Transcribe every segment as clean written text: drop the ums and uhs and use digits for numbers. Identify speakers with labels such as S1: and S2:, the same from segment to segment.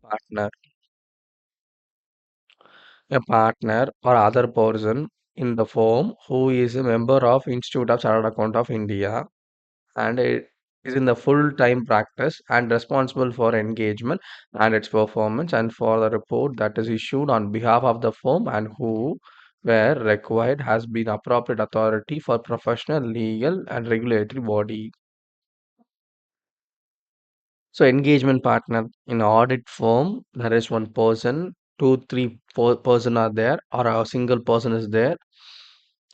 S1: partner. A partner or other person in the firm who is a member of Institute of Chartered Account of India and it is in the full-time practice and responsible for engagement and its performance and for the report that is issued on behalf of the firm and who where required has been appropriate authority for professional, legal and regulatory body. So engagement partner in audit firm, there is one person, two, three, four person are there, or a single person is there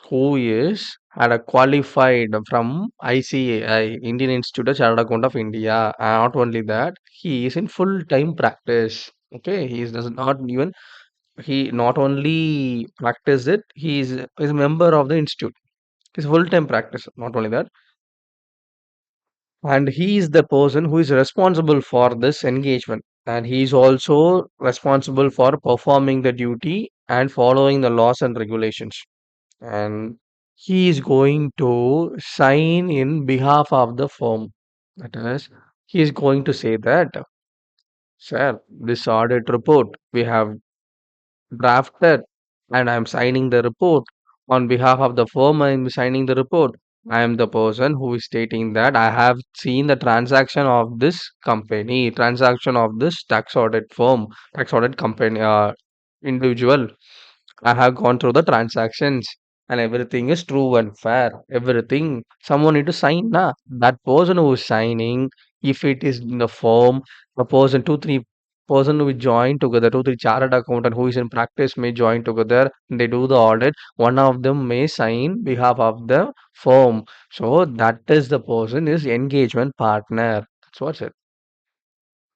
S1: who is had a qualified from ICAI, Indian Institute of Chartered Account of India. And not only that, he is in full time practice. Okay, he is does not even he not only practice it, he is a member of the institute. He's full time practice. Not only that, and he is the person who is responsible for this engagement and he is also responsible for performing the duty and following the laws and regulations and he is going to sign in behalf of the firm, that is he is going to say that, sir, this audit report we have drafted and I am signing the report on behalf of the firm. I am signing the report. I am the person who is stating that I have seen the transaction of this company, transaction of this tax audit firm, tax audit company, individual. I have gone through the transactions and everything is true and fair. Everything someone need to sign na. That person who is signing, if it is in the firm, the person two, three person who will join together, two, three chartered accountant who is in practice may join together. They do the audit. One of them may sign behalf of the firm. So that is the person is engagement partner. That's what's it.